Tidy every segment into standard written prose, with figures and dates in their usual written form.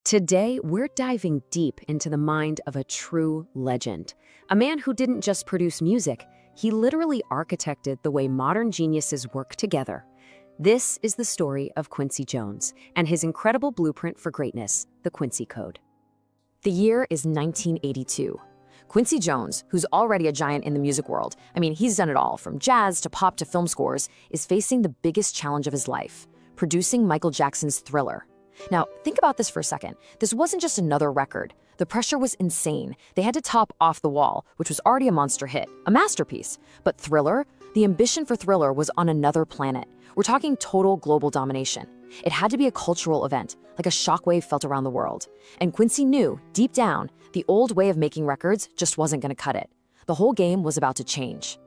Today, we're diving deep into the mind of a true legend. A man who didn't just produce music, he literally architected the way modern geniuses work together. This is the story of Quincy Jones and his incredible blueprint for greatness, the Quincy Code. The year is 1982. Quincy Jones, who's already a giant in the music world, he's done it all, from jazz to pop to film scores, is facing the biggest challenge of his life, producing Michael Jackson's Thriller. Now, think about this for a second. This wasn't just another record. The pressure was insane. They had to top Off the Wall, which was already a monster hit, a masterpiece. But Thriller, the ambition for Thriller was on another planet. We're talking total global domination. It had to be a cultural event, like a shockwave felt around the world. And Quincy knew, deep down, the old way of making records just wasn't going to cut it. The whole game was about to change.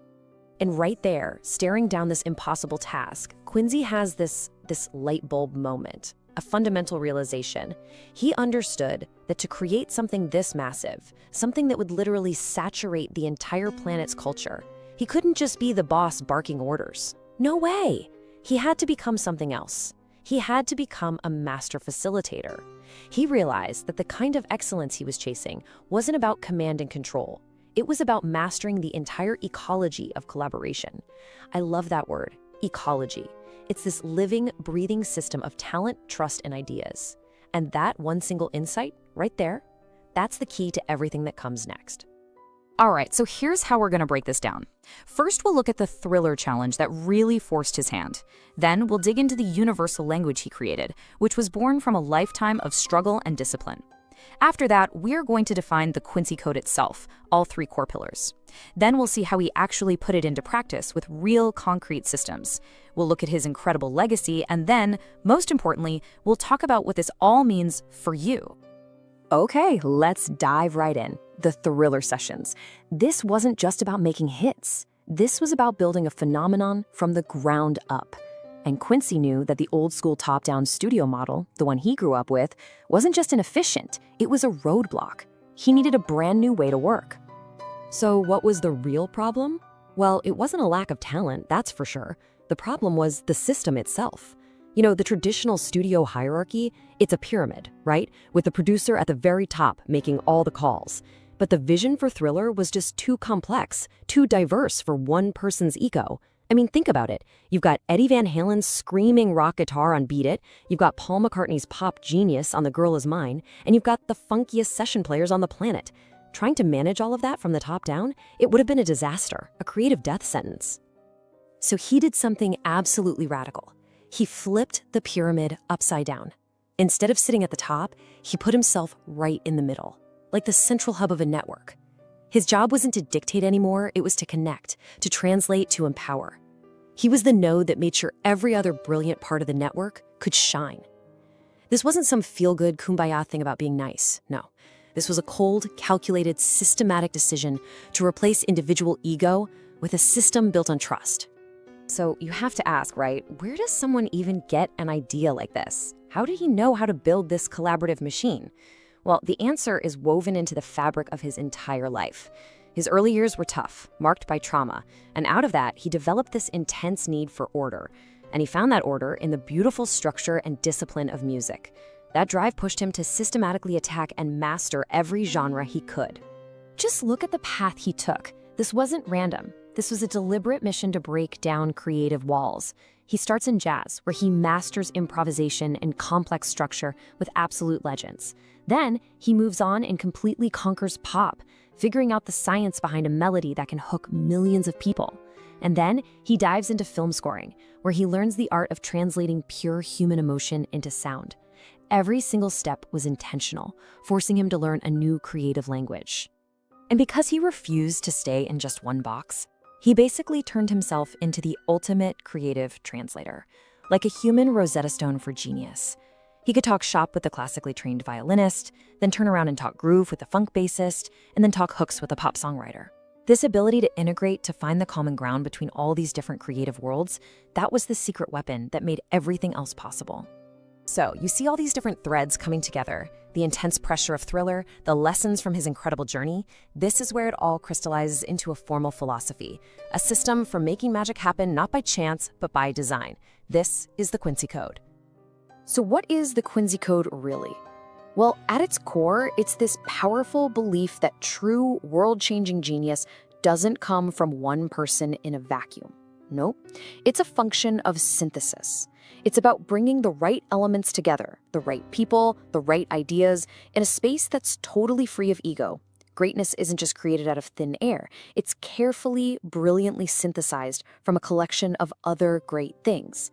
And right there, staring down this impossible task, Quincy has this light bulb moment. A fundamental realization. He understood that to create something this massive, something that would literally saturate the entire planet's culture, he couldn't just be the boss barking orders. No way! He had to become something else. He had to become a master facilitator. He realized that the kind of excellence he was chasing wasn't about command and control. It was about mastering the entire ecology of collaboration. I love that word, ecology. It's this living, breathing system of talent, trust, and ideas. And that one single insight, right there, that's the key to everything that comes next. All right, so here's how we're going to break this down. First, we'll look at the Thriller challenge that really forced his hand. Then, we'll dig into the universal language he created, which was born from a lifetime of struggle and discipline. After that, we're going to define the Quincy Code itself, all three core pillars. Then we'll see how he actually put it into practice with real concrete systems. We'll look at his incredible legacy, and then, most importantly, we'll talk about what this all means for you. Okay, let's dive right in. The Thriller sessions. This wasn't just about making hits. This was about building a phenomenon from the ground up. And Quincy knew that the old-school top-down studio model, the one he grew up with, wasn't just inefficient, it was a roadblock. He needed a brand new way to work. So what was the real problem? Well, it wasn't a lack of talent, that's for sure. The problem was the system itself. The traditional studio hierarchy, it's a pyramid, right? With the producer at the very top making all the calls. But the vision for Thriller was just too complex, too diverse for one person's ego. Think about it. You've got Eddie Van Halen's screaming rock guitar on Beat It, you've got Paul McCartney's pop genius on The Girl Is Mine, and you've got the funkiest session players on the planet. Trying to manage all of that from the top down, it would have been a disaster, a creative death sentence. So he did something absolutely radical. He flipped the pyramid upside down. Instead of sitting at the top, he put himself right in the middle, like the central hub of a network. His job wasn't to dictate anymore, it was to connect, to translate, to empower. He was the node that made sure every other brilliant part of the network could shine. This wasn't some feel-good kumbaya thing about being nice, no. This was a cold, calculated, systematic decision to replace individual ego with a system built on trust. So you have to ask, right, where does someone even get an idea like this? How did he know how to build this collaborative machine? Well, the answer is woven into the fabric of his entire life. His early years were tough, marked by trauma, and out of that, he developed this intense need for order. And he found that order in the beautiful structure and discipline of music. That drive pushed him to systematically attack and master every genre he could. Just look at the path he took. This wasn't random. This was a deliberate mission to break down creative walls. He starts in jazz, where he masters improvisation and complex structure with absolute legends. Then, he moves on and completely conquers pop, figuring out the science behind a melody that can hook millions of people. And then, he dives into film scoring, where he learns the art of translating pure human emotion into sound. Every single step was intentional, forcing him to learn a new creative language. And because he refused to stay in just one box, he basically turned himself into the ultimate creative translator, like a human Rosetta Stone for genius. He could talk shop with the classically trained violinist, then turn around and talk groove with the funk bassist, and then talk hooks with a pop songwriter. This ability to integrate, to find the common ground between all these different creative worlds, that was the secret weapon that made everything else possible. So, you see all these different threads coming together, the intense pressure of Thriller, the lessons from his incredible journey. This is where it all crystallizes into a formal philosophy, a system for making magic happen not by chance, but by design. This is the Quincy Code. So what is the Quincy Code really? Well, at its core, it's this powerful belief that true world-changing genius doesn't come from one person in a vacuum. Nope, it's a function of synthesis. It's about bringing the right elements together, the right people, the right ideas, in a space that's totally free of ego. Greatness isn't just created out of thin air. It's carefully, brilliantly synthesized from a collection of other great things.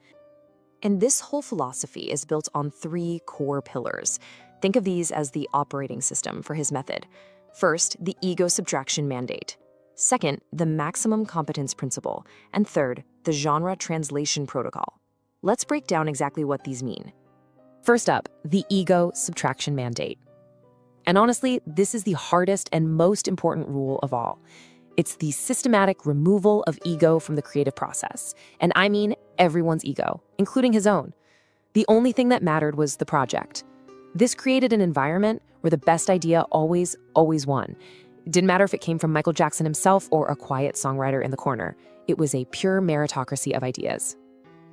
And this whole philosophy is built on 3 core pillars. Think of these as the operating system for his method. First, the Ego Subtraction Mandate. Second, the Maximum Competence Principle. And third, the Genre Translation Protocol. Let's break down exactly what these mean. First up, the Ego Subtraction Mandate. And honestly, this is the hardest and most important rule of all. It's the systematic removal of ego from the creative process. And I mean everyone's ego, including his own. The only thing that mattered was the project. This created an environment where the best idea always won. It didn't matter if it came from Michael Jackson himself or a quiet songwriter in the corner. It was a pure meritocracy of ideas.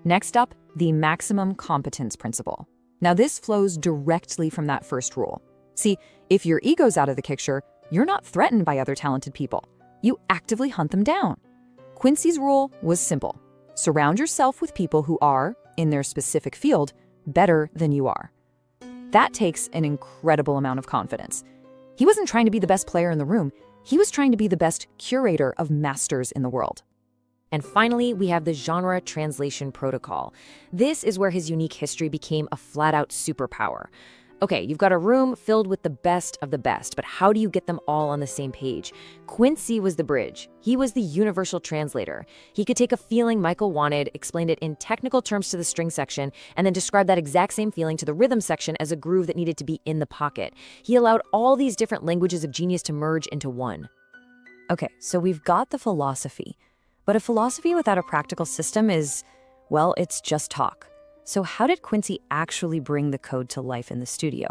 Next up, the Maximum Competence Principle. Now this flows directly from that first rule. See, if your ego's out of the picture, you're not threatened by other talented people. You actively hunt them down. Quincy's rule was simple. Surround yourself with people who are, in their specific field, better than you are. That takes an incredible amount of confidence. He wasn't trying to be the best player in the room. He was trying to be the best curator of masters in the world. And finally, we have the Genre Translation Protocol. This is where his unique history became a flat-out superpower. Okay, you've got a room filled with the best of the best, but how do you get them all on the same page? Quincy was the bridge. He was the universal translator. He could take a feeling Michael wanted, explain it in technical terms to the string section, and then describe that exact same feeling to the rhythm section as a groove that needed to be in the pocket. He allowed all these different languages of genius to merge into one. Okay, so we've got the philosophy. But a philosophy without a practical system is, well, it's just talk. So how did Quincy actually bring the code to life in the studio?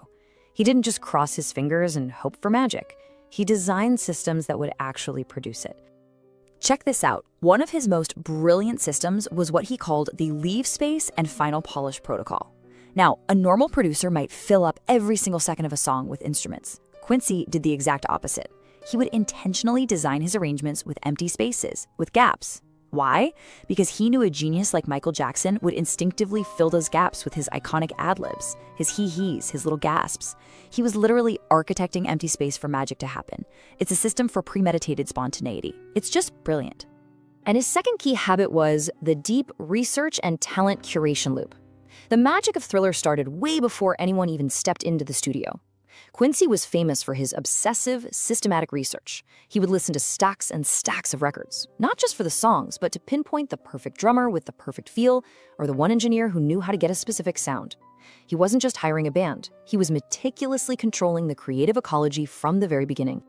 He didn't just cross his fingers and hope for magic. He designed systems that would actually produce it. Check this out. One of his most brilliant systems was what he called the leave space and final polish protocol. Now, a normal producer might fill up every single second of a song with instruments. Quincy did the exact opposite. He would intentionally design his arrangements with empty spaces, with gaps. Why? Because he knew a genius like Michael Jackson would instinctively fill those gaps with his iconic ad-libs, his hee-hees, his little gasps. He was literally architecting empty space for magic to happen. It's a system for premeditated spontaneity. It's just brilliant. And his second key habit was the deep research and talent curation loop. The magic of Thriller started way before anyone even stepped into the studio. Quincy was famous for his obsessive, systematic research. He would listen to stacks and stacks of records, not just for the songs, but to pinpoint the perfect drummer with the perfect feel, or the one engineer who knew how to get a specific sound. He wasn't just hiring a band. He was meticulously controlling the creative ecology from the very beginning.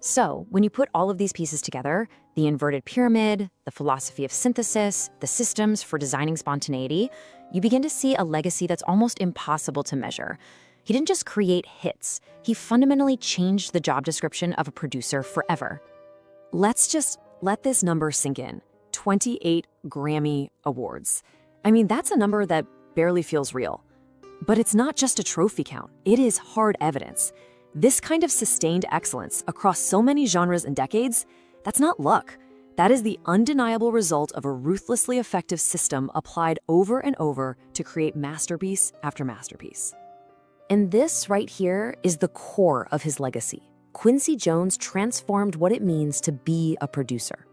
So, when you put all of these pieces together, the inverted pyramid, the philosophy of synthesis, the systems for designing spontaneity, you begin to see a legacy that's almost impossible to measure. He didn't just create hits, he fundamentally changed the job description of a producer forever. Let's just let this number sink in. 28 Grammy Awards. I mean, that's a number that barely feels real. But it's not just a trophy count, it is hard evidence. This kind of sustained excellence across so many genres and decades, that's not luck. That is the undeniable result of a ruthlessly effective system applied over and over to create masterpiece after masterpiece. And this right here is the core of his legacy. Quincy Jones transformed what it means to be a producer.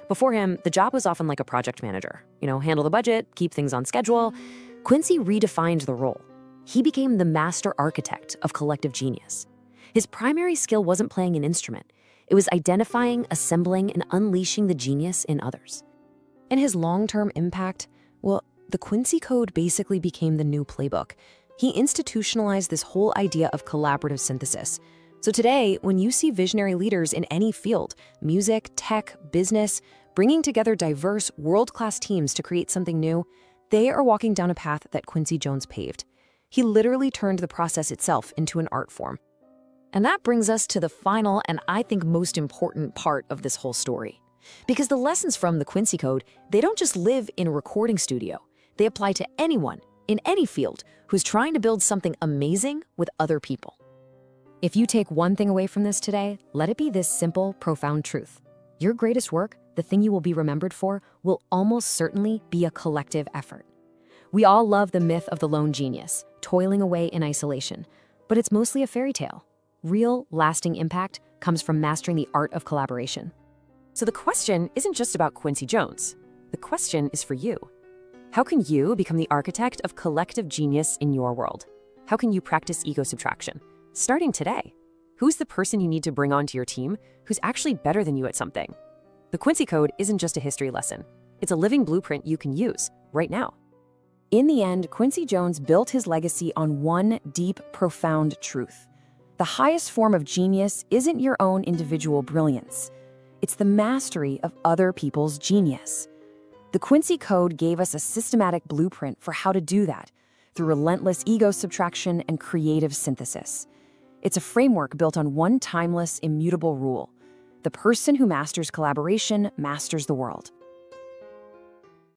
Before him, the job was often like a project manager. Handle the budget, keep things on schedule. Quincy redefined the role. He became the master architect of collective genius. His primary skill wasn't playing an instrument. It was identifying, assembling, and unleashing the genius in others. And his long-term impact, well, the Quincy Code basically became the new playbook. He institutionalized this whole idea of collaborative synthesis. So today, when you see visionary leaders in any field, music, tech, business, bringing together diverse, world-class teams to create something new, they are walking down a path that Quincy Jones paved. He literally turned the process itself into an art form. And that brings us to the final and I think most important part of this whole story. Because the lessons from the Quincy Code, they don't just live in a recording studio. They apply to anyone, in any field who's trying to build something amazing with other people. If you take one thing away from this today, let it be this simple, profound truth. Your greatest work, the thing you will be remembered for, will almost certainly be a collective effort. We all love the myth of the lone genius, toiling away in isolation, but it's mostly a fairy tale. Real, lasting impact comes from mastering the art of collaboration. So the question isn't just about Quincy Jones. The question is for you. How can you become the architect of collective genius in your world? How can you practice ego subtraction? Starting today. Who's the person you need to bring onto your team who's actually better than you at something? The Quincy Code isn't just a history lesson. It's a living blueprint you can use right now. In the end, Quincy Jones built his legacy on one deep, profound truth. The highest form of genius isn't your own individual brilliance. It's the mastery of other people's genius. The Quincy Code gave us a systematic blueprint for how to do that through relentless ego subtraction and creative synthesis. It's a framework built on one timeless, immutable rule. The person who masters collaboration masters the world.